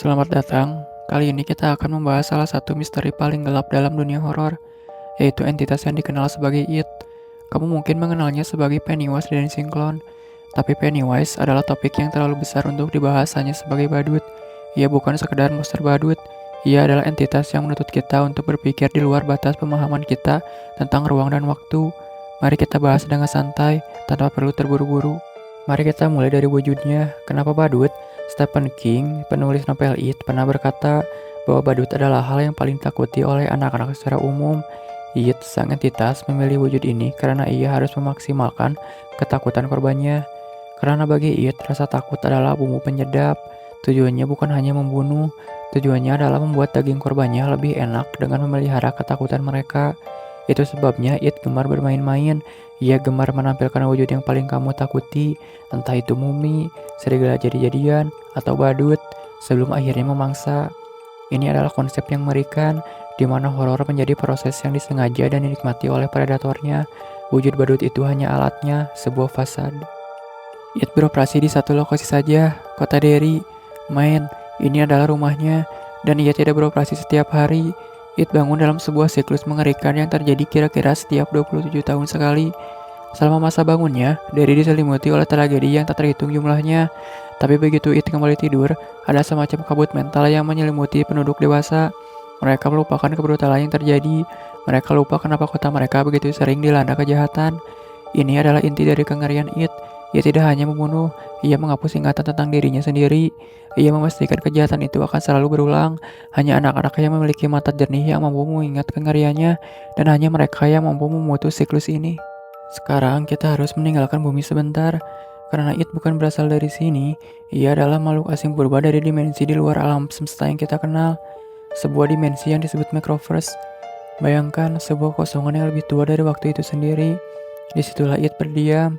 Selamat datang. Kali ini kita akan membahas salah satu misteri paling gelap dalam dunia horor, yaitu entitas yang dikenal sebagai It. Kamu mungkin mengenalnya sebagai Pennywise dari Sinklon, tapi Pennywise adalah topik yang terlalu besar untuk dibahas hanya sebagai badut. Ia bukan sekedar monster badut, ia adalah entitas yang menuntut kita untuk berpikir di luar batas pemahaman kita tentang ruang dan waktu. Mari kita bahas dengan santai, tanpa perlu terburu-buru. Mari kita mulai dari wujudnya. Kenapa badut? Stephen King, penulis novel It, pernah berkata bahwa badut adalah hal yang paling takuti oleh anak-anak secara umum. It, sang entitas, memilih wujud ini karena ia harus memaksimalkan ketakutan korbannya. Karena bagi It, rasa takut adalah bumbu penyedap. Tujuannya bukan hanya membunuh, tujuannya adalah membuat daging korbannya lebih enak dengan memelihara ketakutan mereka. Itu sebabnya It gemar bermain-main. Ia gemar menampilkan wujud yang paling kamu takuti, entah itu mumi, serigala jadi-jadian, atau badut, sebelum akhirnya memangsa. Ini adalah konsep yang mengerikan, di mana horor menjadi proses yang disengaja dan dinikmati oleh predatornya. Wujud badut itu hanya alatnya, sebuah fasad. It beroperasi di satu lokasi saja, kota Derry, Maine. Ini adalah rumahnya, dan ia tidak beroperasi setiap hari. It bangun dalam sebuah siklus mengerikan yang terjadi kira-kira setiap 27 tahun sekali. Selama masa bangunnya, Derry diselimuti oleh tragedi yang tak terhitung jumlahnya. Tapi begitu It kembali tidur, ada semacam kabut mental yang menyelimuti penduduk dewasa. Mereka melupakan kebrutalan yang terjadi. Mereka lupa kenapa kota mereka begitu sering dilanda kejahatan. Ini adalah inti dari kengerian It. Ia tidak hanya membunuh, ia menghapus ingatan tentang dirinya sendiri. Ia memastikan kejahatan itu akan selalu berulang. Hanya anak-anak yang memiliki mata jernih yang mampu mengingat kengeriannya, dan hanya mereka yang mampu memutus siklus ini. Sekarang kita harus meninggalkan bumi sebentar, karena It bukan berasal dari sini. Ia adalah makhluk asing purba dari dimensi di luar alam semesta yang kita kenal. Sebuah dimensi yang disebut Macroverse. Bayangkan sebuah kosongan yang lebih tua dari waktu itu sendiri. Disitulah It berdiam.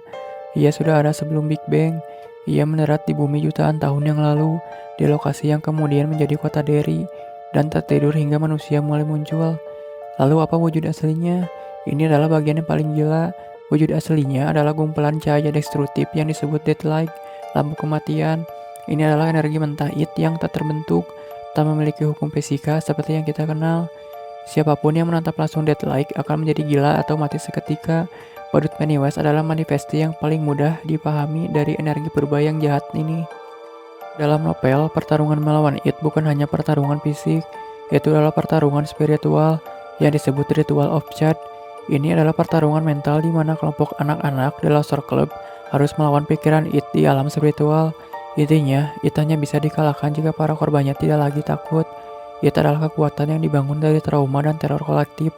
Ia sudah ada sebelum Big Bang. Ia mendarat di bumi jutaan tahun yang lalu, di lokasi yang kemudian menjadi kota Derry, dan tertidur hingga manusia mulai muncul. Lalu apa wujud aslinya? Ini adalah bagian yang paling gila. Wujud aslinya adalah gumpalan cahaya destruktif yang disebut deathlight, lampu kematian. Ini adalah energi mentah It yang tak terbentuk, tak memiliki hukum fisika seperti yang kita kenal. Siapapun yang menatap langsung deathlight akan menjadi gila atau mati seketika. Badut Pennywise adalah manifesti yang paling mudah dipahami dari energi purba yang jahat ini. Dalam novel, pertarungan melawan It bukan hanya pertarungan fisik, itu adalah pertarungan spiritual yang disebut Ritual of Chad. Ini adalah pertarungan mental di mana kelompok anak-anak The Loser Club harus melawan pikiran It di alam spiritual. Intinya, It hanya bisa dikalahkan jika para korbannya tidak lagi takut. It adalah kekuatan yang dibangun dari trauma dan teror kolektif.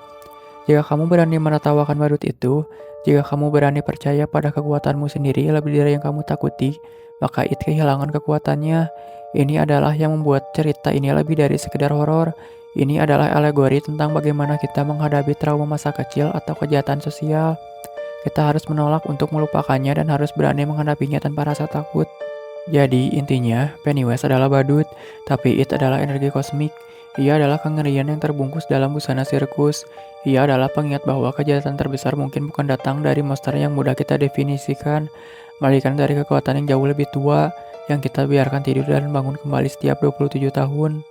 Jika kamu berani menertawakan badut itu, jika kamu berani percaya pada kekuatanmu sendiri lebih dari yang kamu takuti, maka It kehilangan kekuatannya. Ini adalah yang membuat cerita ini lebih dari sekedar horor. Ini adalah alegori tentang bagaimana kita menghadapi trauma masa kecil atau kejahatan sosial. Kita harus menolak untuk melupakannya dan harus berani menghadapinya tanpa rasa takut. Jadi intinya, Pennywise adalah badut, tapi It adalah energi kosmik. Ia adalah kengerian yang terbungkus dalam busana sirkus. Ia adalah pengingat bahwa kejahatan terbesar mungkin bukan datang dari monster yang mudah kita definisikan, melainkan dari kekuatan yang jauh lebih tua, yang kita biarkan tidur dan bangun kembali setiap 27 tahun.